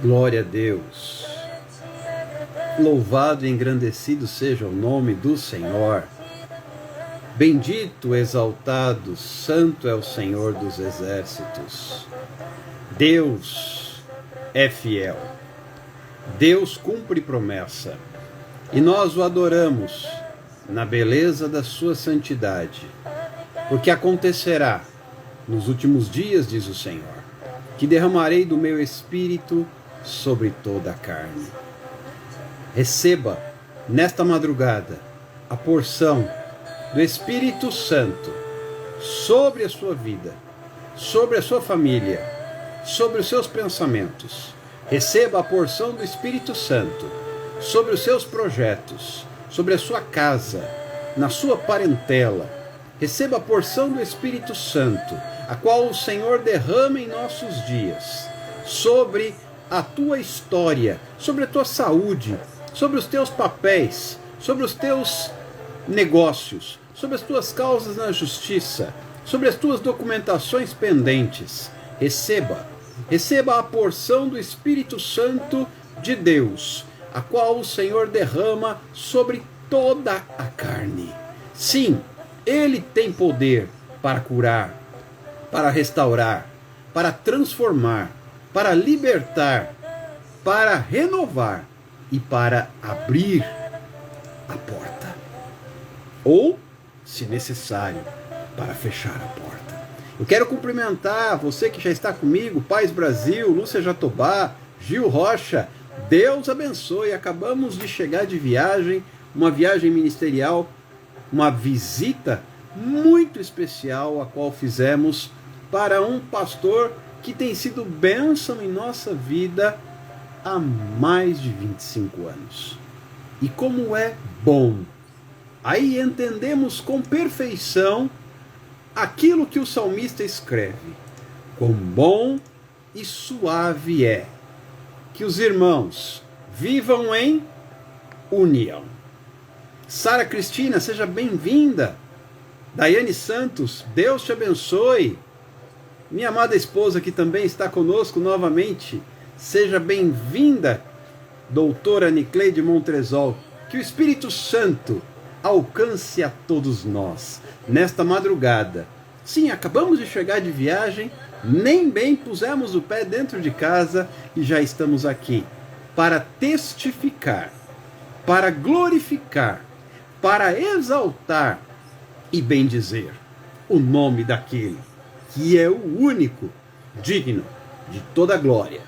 Glória a Deus. Louvado e engrandecido seja o nome do Senhor. Bendito, exaltado, santo é o Senhor dos exércitos. Deus é fiel. Deus cumpre promessa. E nós o adoramos na beleza da sua santidade. Porque acontecerá nos últimos dias, diz o Senhor, que derramarei do meu espírito sobre toda a carne. Receba nesta madrugada a porção do Espírito Santo sobre a sua vida, sobre a sua família, sobre os seus pensamentos. Receba a porção do Espírito Santo sobre os seus projetos, sobre a sua casa, na sua parentela. Receba a porção do Espírito Santo, a qual o Senhor derrama em nossos dias, sobre a tua história, sobre a tua saúde, sobre os teus papéis, sobre os teus negócios, sobre as tuas causas na justiça, sobre as tuas documentações pendentes. Receba a porção do Espírito Santo de Deus, a qual o Senhor derrama sobre toda a carne. Sim, Ele tem poder para curar, para restaurar, para transformar, para libertar, para renovar e para abrir a porta. Ou, se necessário, para fechar a porta. Eu quero cumprimentar você que já está comigo, Paz Brasil, Lúcia Jatobá, Gil Rocha. Deus abençoe. Acabamos de chegar de viagem, uma viagem ministerial, uma visita muito especial, a qual fizemos para um pastor que tem sido bênção em nossa vida há mais de 25 anos. E como é bom! Aí entendemos com perfeição aquilo que o salmista escreve. Quão bom e suave é que os irmãos vivam em união. Sara Cristina, seja bem-vinda. Daiane Santos, Deus te abençoe. Minha amada esposa que também está conosco novamente, seja bem-vinda. Doutora Nicleide Montresol, que o Espírito Santo alcance a todos nós nesta madrugada. Sim, acabamos de chegar de viagem, nem bem pusemos o pé dentro de casa e já estamos aqui para testificar, para glorificar, para exaltar e bendizer o nome daquele que é o único digno de toda glória,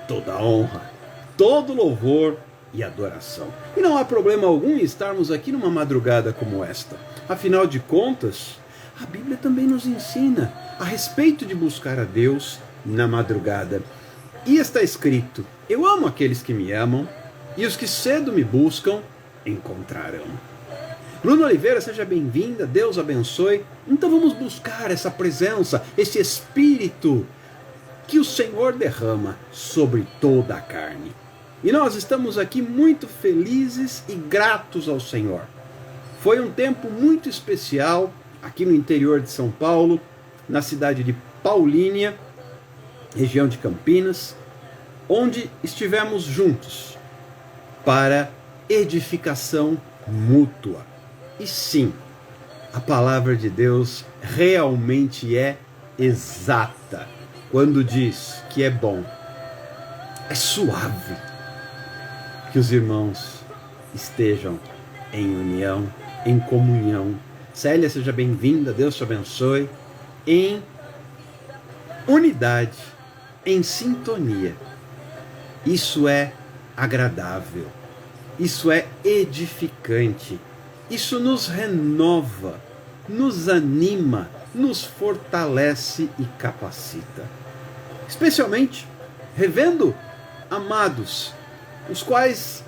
toda honra, todo louvor e adoração. E não há problema algum em estarmos aqui numa madrugada como esta. Afinal de contas, a Bíblia também nos ensina a respeito de buscar a Deus na madrugada. E está escrito: eu amo aqueles que me amam, e os que cedo me buscam encontrarão. Bruna Oliveira, seja bem-vinda, Deus abençoe. Então vamos buscar essa presença, esse Espírito que o Senhor derrama sobre toda a carne. E nós estamos aqui muito felizes e gratos ao Senhor. Foi um tempo muito especial aqui no interior de São Paulo, na cidade de Paulínia, região de Campinas, onde estivemos juntos para edificação mútua. E sim, a palavra de Deus realmente é exata quando diz que é bom, é suave que os irmãos estejam em união, em comunhão. Célia, seja bem-vinda, Deus te abençoe. Em unidade, em sintonia. Isso é agradável, isso é edificante, isso nos renova, nos anima, nos fortalece e capacita. Especialmente revendo amados, os quais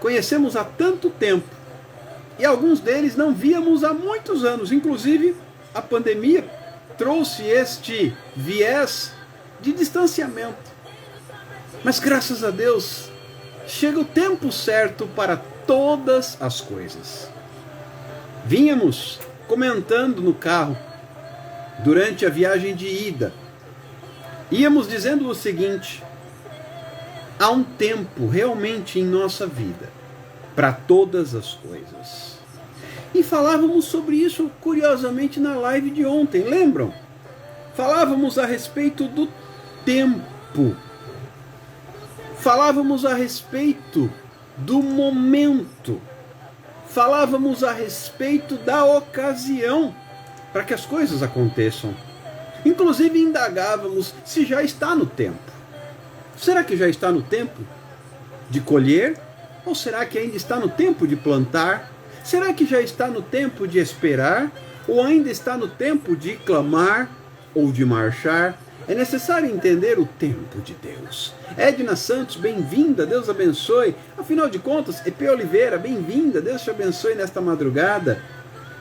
conhecemos há tanto tempo, e alguns deles não víamos há muitos anos. Inclusive, a pandemia trouxe este viés de distanciamento. Mas graças a Deus, chega o tempo certo para todas as coisas. Vínhamos comentando no carro, durante a viagem de ida, íamos dizendo o seguinte: há um tempo realmente em nossa vida para todas as coisas. E falávamos sobre isso, curiosamente, na live de ontem, lembram? Falávamos a respeito do tempo. Falávamos a respeito do momento. Falávamos a respeito da ocasião para que as coisas aconteçam. Inclusive indagávamos se já está no tempo. Será que já está no tempo de colher? Ou será que ainda está no tempo de plantar? Será que já está no tempo de esperar? Ou ainda está no tempo de clamar ou de marchar? É necessário entender o tempo de Deus. Edna Santos, bem-vinda, Deus abençoe. Afinal de contas, EP Oliveira, bem-vinda, Deus te abençoe nesta madrugada.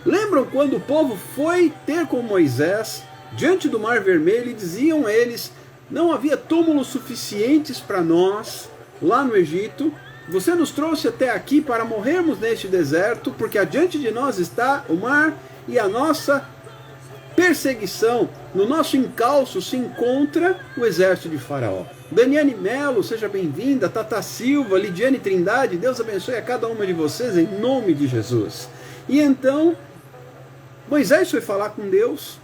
Lembram quando o povo foi ter com Moisés diante do Mar Vermelho e diziam eles: não havia túmulos suficientes para nós lá no Egito. Você nos trouxe até aqui para morrermos neste deserto, porque adiante de nós está o mar e a nossa perseguição. No nosso encalço se encontra o exército de Faraó. Daniane Melo, seja bem-vinda. Tata Silva, Lidiane Trindade, Deus abençoe a cada uma de vocês em nome de Jesus. E então, Moisés foi falar com Deus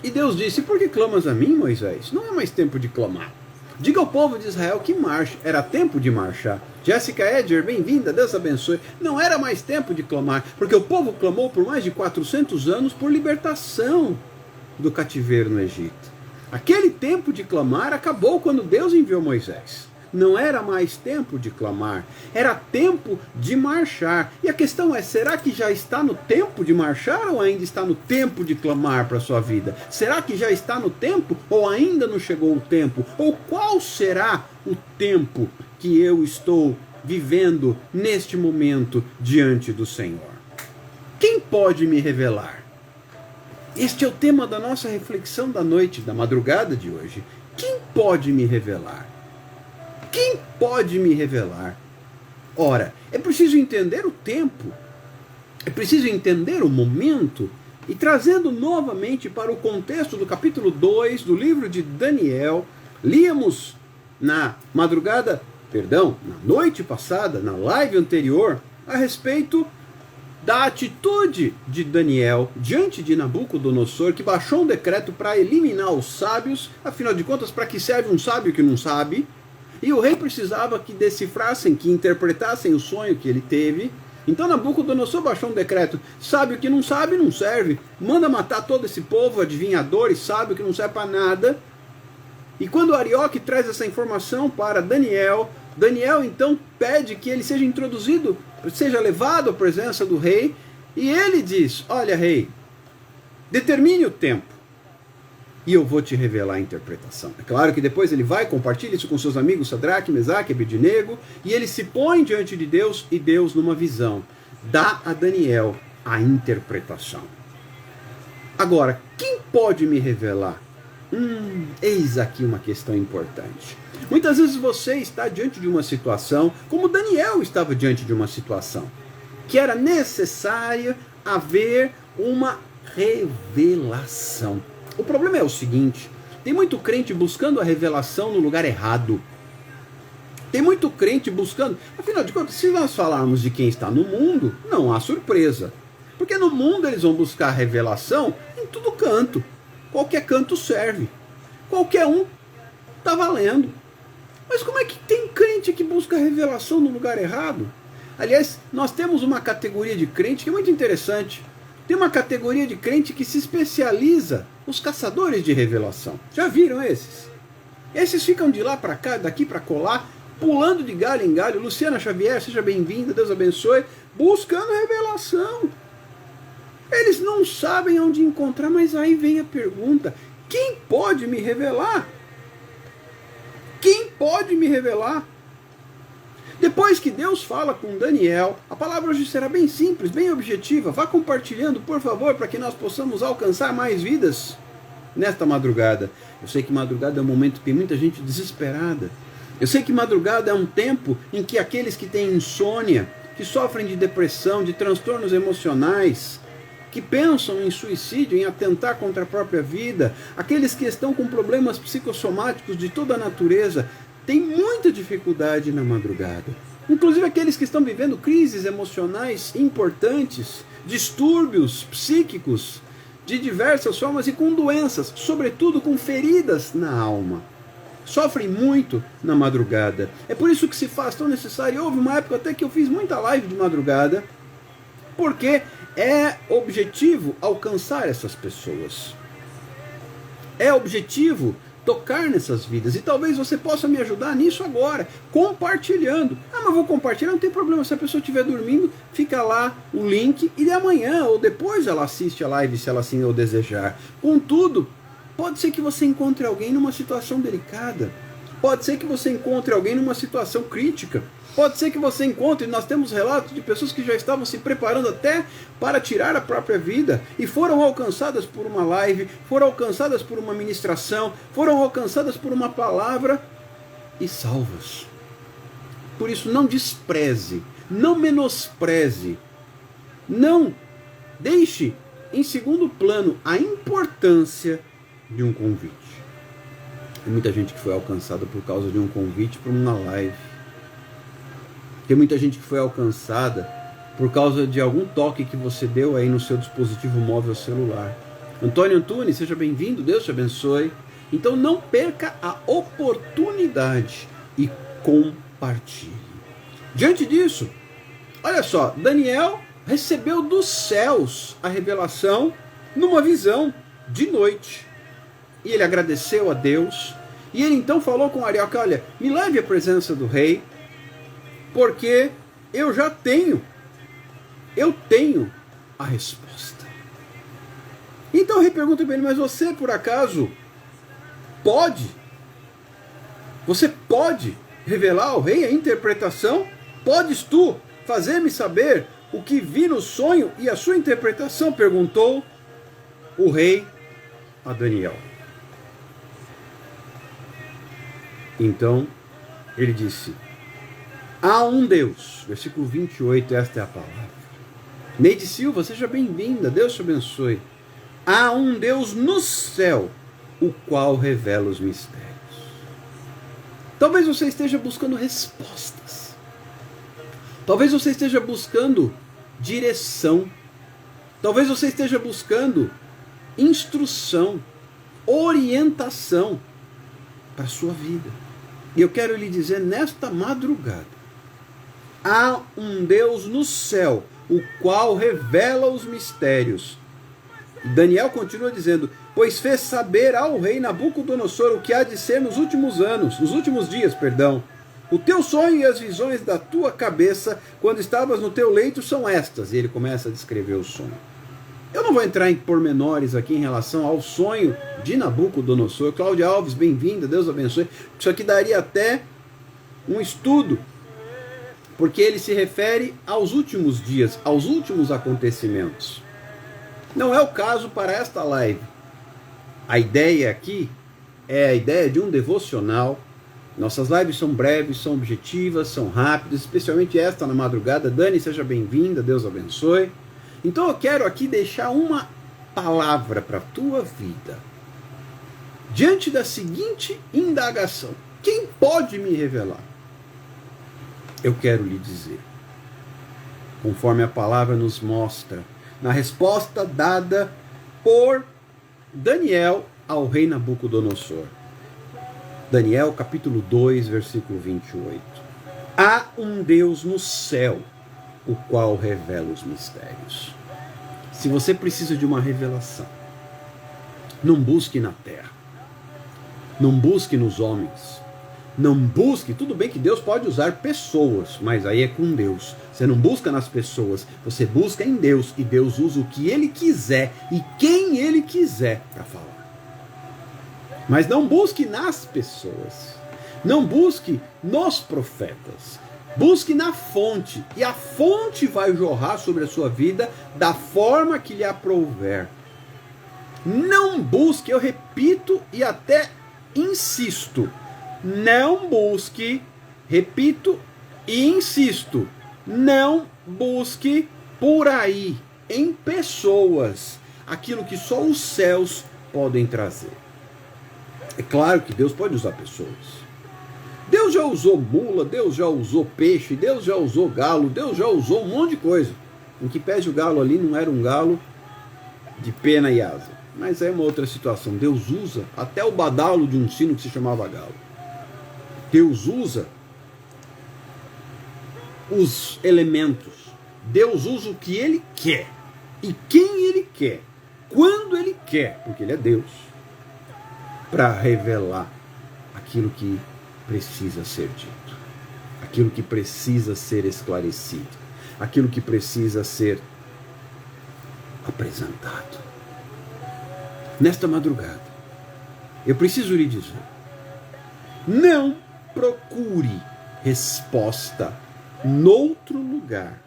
e Deus disse: por que clamas a mim, Moisés? Não é mais tempo de clamar. Diga ao povo de Israel que marche. Era tempo de marchar. Jéssica Edger, bem-vinda, Deus abençoe. Não era mais tempo de clamar, porque o povo clamou por mais de 400 anos por libertação do cativeiro no Egito. Aquele tempo de clamar acabou quando Deus enviou Moisés. Não era mais tempo de clamar, era tempo de marchar. E a questão é, será que já está no tempo de marchar ou ainda está no tempo de clamar para a sua vida? Será que já está no tempo ou ainda não chegou o tempo? Ou qual será o tempo que eu estou vivendo neste momento diante do Senhor? Quem pode me revelar? Este é o tema da nossa reflexão da noite, da madrugada de hoje. Quem pode me revelar? Quem pode me revelar? Ora, é preciso entender o tempo, é preciso entender o momento, e trazendo novamente para o contexto do capítulo 2 do livro de Daniel, líamos na noite passada, na live anterior, a respeito da atitude de Daniel diante de Nabucodonosor, que baixou um decreto para eliminar os sábios. Afinal de contas, para que serve um sábio que não sabe? E o rei precisava que decifrassem, que interpretassem o sonho que ele teve. Então Nabucodonosor baixou um decreto: sábio que não sabe, não serve. Manda matar todo esse povo, adivinhador e sábio que não serve para nada. E quando Arioque traz essa informação para Daniel, Daniel então pede que ele seja introduzido, seja levado à presença do rei. E ele diz: olha, rei, determine o tempo e eu vou te revelar a interpretação. É claro que depois ele vai, compartilha isso com seus amigos Sadraque, Mesaque, Abednego, e ele se põe diante de Deus, e Deus, numa visão, dá a Daniel a interpretação. Agora, quem pode me revelar? Eis aqui uma questão importante. Muitas vezes você está diante de uma situação, como Daniel estava diante de uma situação, que era necessária haver uma revelação. O problema é o seguinte: tem muito crente buscando a revelação no lugar errado. Tem muito crente buscando... Afinal de contas, se nós falarmos de quem está no mundo, não há surpresa. Porque no mundo eles vão buscar a revelação em todo canto. Qualquer canto serve. Qualquer um está valendo. Mas como é que tem crente que busca a revelação no lugar errado? Aliás, nós temos uma categoria de crente que é muito interessante. Tem uma categoria de crente que se especializa, os caçadores de revelação. Já viram esses? Esses ficam de lá para cá, daqui para colar, pulando de galho em galho. Luciana Xavier, seja bem-vinda, Deus abençoe, buscando revelação. Eles não sabem onde encontrar, mas aí vem a pergunta: quem pode me revelar? Quem pode me revelar? Depois que Deus fala com Daniel, a palavra hoje será bem simples, bem objetiva. Vá compartilhando, por favor, para que nós possamos alcançar mais vidas nesta madrugada. Eu sei que madrugada é um momento que tem muita gente desesperada. Eu sei que madrugada é um tempo em que aqueles que têm insônia, que sofrem de depressão, de transtornos emocionais, que pensam em suicídio, em atentar contra a própria vida, aqueles que estão com problemas psicossomáticos de toda a natureza, têm muita dificuldade na madrugada. Inclusive aqueles que estão vivendo crises emocionais importantes, distúrbios psíquicos de diversas formas e com doenças, sobretudo com feridas na alma. Sofrem muito na madrugada. É por isso que se faz tão necessário. Houve uma época até que eu fiz muita live de madrugada, porque é objetivo alcançar essas pessoas. É objetivo tocar nessas vidas. E talvez você possa me ajudar nisso agora, compartilhando. Ah, mas vou compartilhar, não tem problema. Se a pessoa estiver dormindo, fica lá o link e de amanhã ou depois ela assiste a live, se ela assim o desejar. Contudo, pode ser que você encontre alguém numa situação delicada. Pode ser que você encontre alguém numa situação crítica. Pode ser que você encontre, nós temos relatos de pessoas que já estavam se preparando até para tirar a própria vida e foram alcançadas por uma live, foram alcançadas por uma ministração, foram alcançadas por uma palavra e salvas. Por isso, não despreze, não menospreze, não deixe em segundo plano a importância de um convite. Tem muita gente que foi alcançada por causa de um convite para uma live. Tem muita gente que foi alcançada por causa de algum toque que você deu aí no seu dispositivo móvel celular. Antônio Antunes, seja bem-vindo, Deus te abençoe. Então não perca a oportunidade e compartilhe. Diante disso, olha só, Daniel recebeu dos céus a revelação numa visão de noite. E ele agradeceu a Deus. E ele então falou com Arioque, olha, me leve à presença do rei, porque eu tenho a resposta. Então o rei pergunta para ele, mas você por acaso você pode revelar ao rei a interpretação? Podes tu fazer-me saber o que vi no sonho e a sua interpretação? Perguntou o rei a Daniel. Então ele disse, há um Deus, versículo 28, esta é a palavra. Neide Silva, seja bem-vinda, Deus te abençoe. Há um Deus no céu, o qual revela os mistérios. Talvez você esteja buscando respostas. Talvez você esteja buscando direção. Talvez você esteja buscando instrução, orientação para a sua vida. E eu quero lhe dizer nesta madrugada, há um Deus no céu, o qual revela os mistérios. Daniel continua dizendo, pois fez saber ao rei Nabucodonosor o que há de ser nos últimos dias. O teu sonho e as visões da tua cabeça, quando estavas no teu leito, são estas. E ele começa a descrever o sonho. Eu não vou entrar em pormenores aqui em relação ao sonho de Nabucodonosor. Cláudia Alves, bem-vinda, Deus abençoe. Isso aqui daria até um estudo, porque ele se refere aos últimos dias, aos últimos acontecimentos. Não é o caso para esta live. A ideia aqui é a ideia de um devocional. Nossas lives são breves, são objetivas, são rápidas, especialmente esta na madrugada. Dani, seja bem-vinda, Deus abençoe. Então eu quero aqui deixar uma palavra para a tua vida. Diante da seguinte indagação, quem pode me revelar? Eu quero lhe dizer, conforme a palavra nos mostra, na resposta dada por Daniel ao rei Nabucodonosor. Daniel capítulo 2, versículo 28. Há um Deus no céu, o qual revela os mistérios. Se você precisa de uma revelação, não busque na terra, não busque nos homens, não busque, tudo bem que Deus pode usar pessoas, mas aí é com Deus. Você não busca nas pessoas, você busca em Deus, e Deus usa o que Ele quiser e quem Ele quiser para falar. Mas não busque nas pessoas, não busque nos profetas, busque na fonte, e a fonte vai jorrar sobre a sua vida da forma que lhe aprouver. Não busque, eu repito e até insisto, não busque, repito e insisto, não busque por aí em pessoas aquilo que só os céus podem trazer. É claro que Deus pode usar pessoas. Deus já usou mula, Deus já usou peixe, Deus já usou galo, Deus já usou um monte de coisa. Em que pese o galo ali não era um galo de pena e asa, mas é uma outra situação. Deus usa até o badalo de um sino que se chamava galo. Deus usa os elementos. Deus usa o que Ele quer e quem Ele quer, quando Ele quer, porque Ele é Deus, para revelar aquilo que precisa ser dito, aquilo que precisa ser esclarecido, aquilo que precisa ser apresentado. Nesta madrugada, eu preciso lhe dizer, não procure resposta noutro lugar,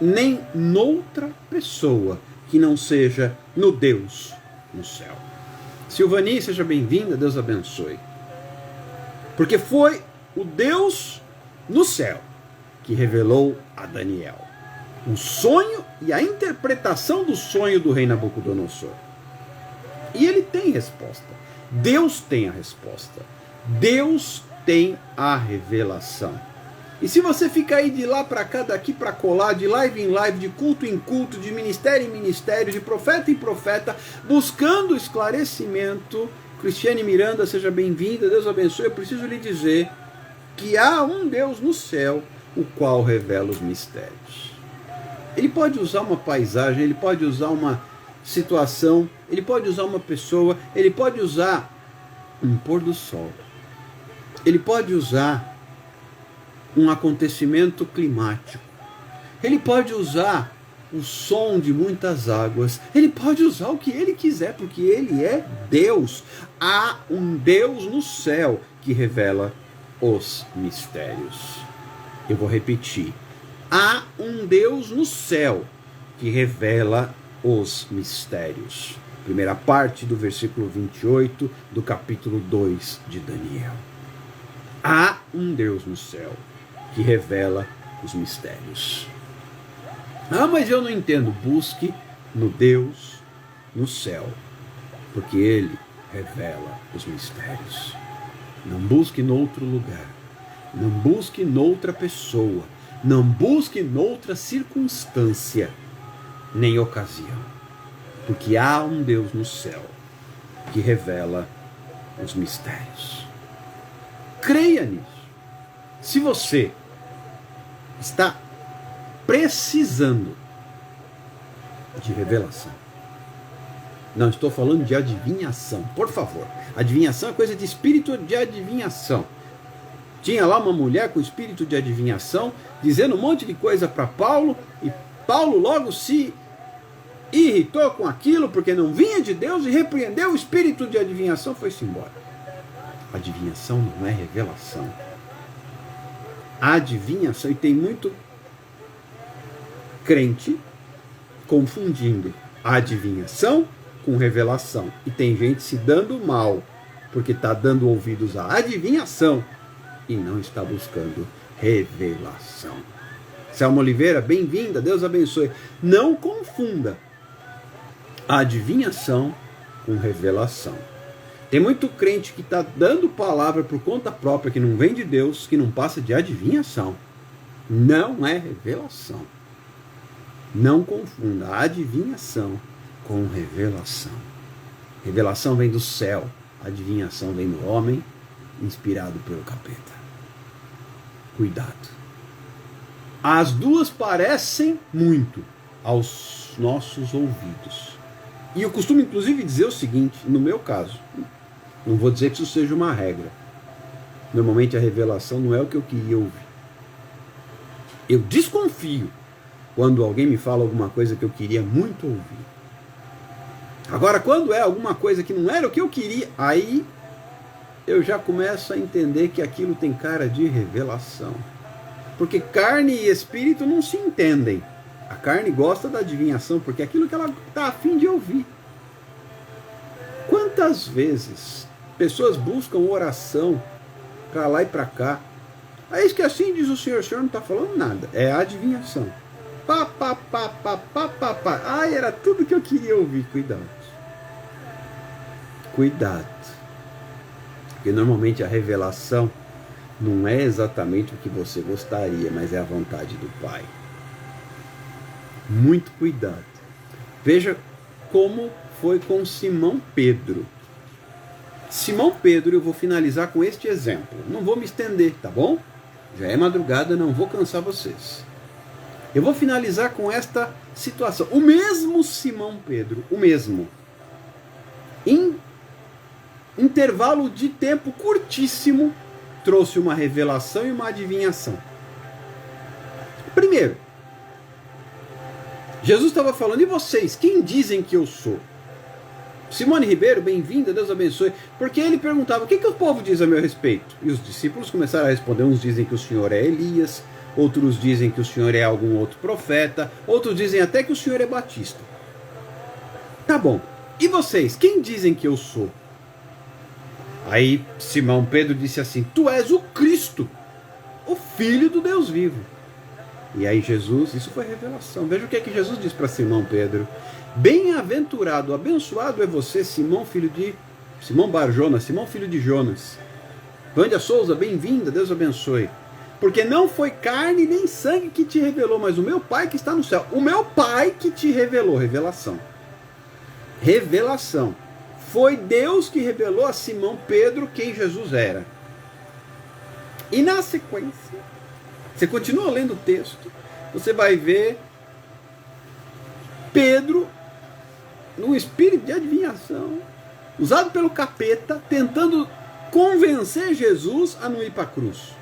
nem noutra pessoa que não seja no Deus no céu. Silvani, seja bem-vinda, Deus abençoe. Porque foi o Deus no céu que revelou a Daniel o sonho e a interpretação do sonho do rei Nabucodonosor. E ele tem resposta. Deus tem a resposta. Deus tem a revelação. E se você fica aí de lá para cá, daqui para colar, de live em live, de culto em culto, de ministério em ministério, de profeta em profeta, buscando esclarecimento, Cristiane Miranda, seja bem-vinda, Deus abençoe. Eu preciso lhe dizer que há um Deus no céu, o qual revela os mistérios. Ele pode usar uma paisagem, ele pode usar uma situação, ele pode usar uma pessoa, ele pode usar um pôr do sol, ele pode usar um acontecimento climático, ele pode usar o som de muitas águas, ele pode usar o que ele quiser, porque ele é Deus. Há um Deus no céu que revela os mistérios. Eu vou repetir. Há um Deus no céu que revela os mistérios. Primeira parte do versículo 28 do capítulo 2 de Daniel. Há um Deus no céu que revela os mistérios. Ah, mas eu não entendo. Busque no Deus no céu, porque Ele revela os mistérios. Não busque noutro lugar. Não busque noutra pessoa. Não busque noutra circunstância, nem ocasião. Porque há um Deus no céu que revela os mistérios. Creia nisso. Se você está precisando de revelação, não estou falando de adivinhação, por favor. Adivinhação é coisa de espírito de adivinhação. Tinha lá uma mulher com espírito de adivinhação, dizendo um monte de coisa para Paulo, e Paulo logo se irritou com aquilo, porque não vinha de Deus, e repreendeu o espírito de adivinhação, foi-se embora. Adivinhação não é revelação. Adivinhação, e tem muito crente confundindo adivinhação com revelação. E tem gente se dando mal, porque está dando ouvidos à adivinhação e não está buscando revelação. Selma Oliveira, bem-vinda, Deus abençoe. Não confunda adivinhação com revelação. Tem muito crente que está dando palavra por conta própria, que não vem de Deus, que não passa de adivinhação. Não é revelação. Não confunda adivinhação com revelação. Revelação vem do céu, adivinhação vem do homem, inspirado pelo capeta. Cuidado. As duas parecem muito aos nossos ouvidos. E eu costumo inclusive dizer o seguinte, no meu caso, não vou dizer que isso seja uma regra. Normalmente a revelação não é o que eu queria ouvir. Eu desconfio quando alguém me fala alguma coisa que eu queria muito ouvir. Agora, quando é alguma coisa que não era o que eu queria, aí eu já começo a entender que aquilo tem cara de revelação. Porque carne e espírito não se entendem. A carne gosta da adivinhação, porque é aquilo que ela está a fim de ouvir. Quantas vezes pessoas buscam oração para lá e para cá? É isso que assim diz o senhor não está falando nada. É adivinhação. pá, pá, pá, pá, pá, pá, pá. Ai, era tudo que eu queria ouvir. Cuidado. Cuidado. Porque normalmente a revelação não é exatamente o que você gostaria, mas é a vontade do Pai. Muito cuidado. Veja como foi com Simão Pedro. Simão Pedro, eu vou finalizar com este exemplo. Não vou me estender, tá bom? Já é madrugada, não vou cansar vocês. Eu vou finalizar com esta situação. O mesmo Simão Pedro, o mesmo, em intervalo de tempo curtíssimo, trouxe uma revelação e uma adivinhação. Primeiro, Jesus estava falando, e vocês, quem dizem que eu sou? Simone Ribeiro, bem-vinda, Deus abençoe. Porque ele perguntava, o que o povo diz a meu respeito? E os discípulos começaram a responder, uns dizem que o Senhor é Elias, outros dizem que o Senhor é algum outro profeta, outros dizem até que o Senhor é Batista. Tá bom, e vocês, quem dizem que eu sou? Aí Simão Pedro disse assim, tu és o Cristo, o Filho do Deus vivo. E aí Jesus, isso foi revelação. Veja o que é que Jesus diz para Simão Pedro. Bem-aventurado, abençoado é você, Simão, filho de Simão Bar-Jonas, Simão, filho de Jonas. Vânia Souza, bem-vinda, Deus abençoe. Porque não foi carne nem sangue que te revelou, mas o meu Pai que está no céu. O meu Pai que te revelou, revelação. Revelação. Foi Deus que revelou a Simão Pedro quem Jesus era. E na sequência, você continua lendo o texto, você vai ver Pedro, num espírito de adivinhação, usado pelo capeta, tentando convencer Jesus a não ir para a cruz.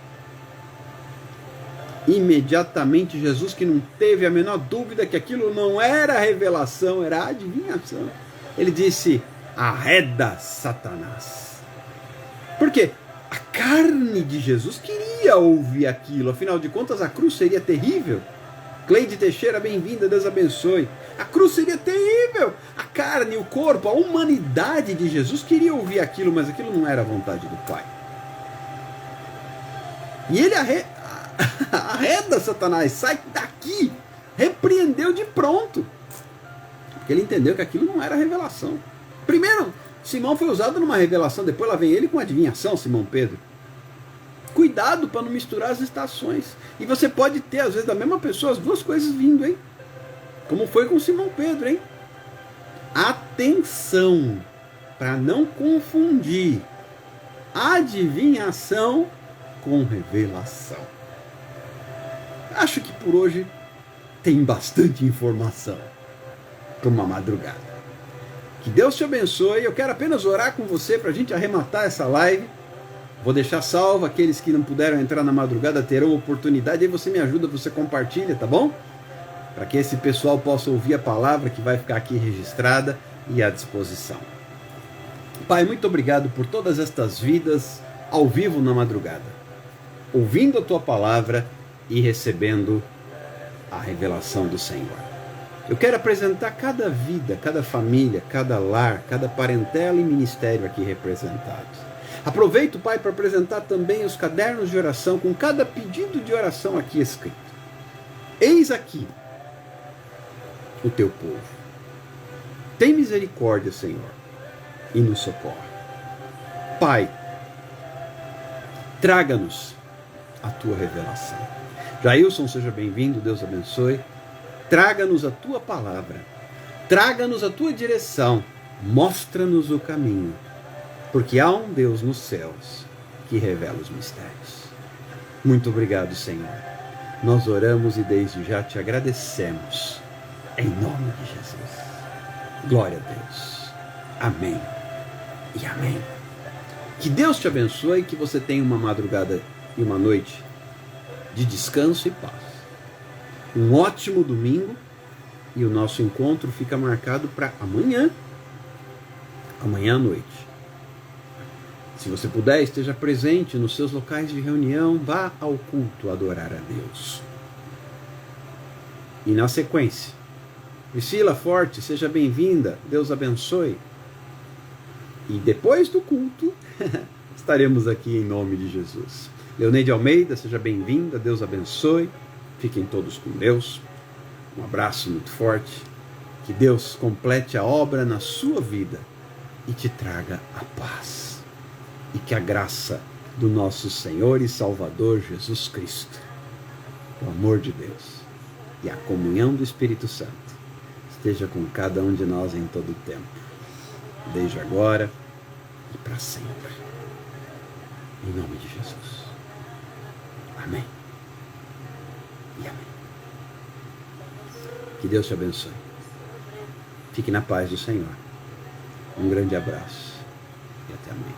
Imediatamente Jesus, que não teve a menor dúvida que aquilo não era revelação, era adivinhação, ele disse, arreda, Satanás. Por quê? A carne de Jesus queria ouvir aquilo, afinal de contas a cruz seria terrível. Cleide Teixeira, bem-vinda, Deus abençoe. A cruz seria terrível. A carne, o corpo, a humanidade de Jesus queria ouvir aquilo, mas aquilo não era a vontade do Pai. E ele arreda Satanás, sai daqui, repreendeu de pronto. Porque ele entendeu que aquilo não era revelação. Primeiro, Simão foi usado numa revelação, depois lá vem ele com adivinhação, Simão Pedro. Cuidado para não misturar as estações. E você pode ter, às vezes, da mesma pessoa, as duas coisas vindo, hein? Como foi com Simão Pedro, hein? Atenção, para não confundir adivinhação com revelação. Acho que por hoje tem bastante informação para uma madrugada. Que Deus te abençoe. Eu quero apenas orar com você para a gente arrematar essa live. Vou deixar salvo, aqueles que não puderam entrar na madrugada terão oportunidade, aí você me ajuda, você compartilha, tá bom? Para que esse pessoal possa ouvir a palavra que vai ficar aqui registrada e à disposição. Pai, muito obrigado por todas estas vidas ao vivo na madrugada, ouvindo a Tua palavra e recebendo a revelação do Senhor. Eu quero apresentar cada vida, cada família, cada lar, cada parentela e ministério aqui representados. Aproveito, Pai, para apresentar também os cadernos de oração com cada pedido de oração aqui escrito. Eis aqui o Teu povo. Tem misericórdia, Senhor, e nos socorre. Pai, traga-nos a Tua revelação. Jailson, seja bem-vindo, Deus abençoe. Traga-nos a Tua palavra. Traga-nos a Tua direção. Mostra-nos o caminho. Porque há um Deus nos céus que revela os mistérios. Muito obrigado, Senhor. Nós oramos e desde já te agradecemos. Em nome de Jesus. Glória a Deus. Amém e amém. Que Deus te abençoe e que você tenha uma madrugada e uma noite de descanso e paz. Um ótimo domingo e o nosso encontro fica marcado para amanhã à noite. Se você puder, esteja presente nos seus locais de reunião, vá ao culto adorar a Deus. E na sequência, Priscila Forte, seja bem-vinda, Deus abençoe. E depois do culto, estaremos aqui em nome de Jesus. Leoneide Almeida, seja bem-vinda, Deus abençoe. Fiquem todos com Deus. Um abraço muito forte. Que Deus complete a obra na sua vida e te traga a paz. E que a graça do nosso Senhor e Salvador Jesus Cristo, o amor de Deus e a comunhão do Espírito Santo esteja com cada um de nós em todo o tempo, desde agora e para sempre. Em nome de Jesus. Amém. E amém. Que Deus te abençoe. Fique na paz do Senhor. Um grande abraço e até amanhã.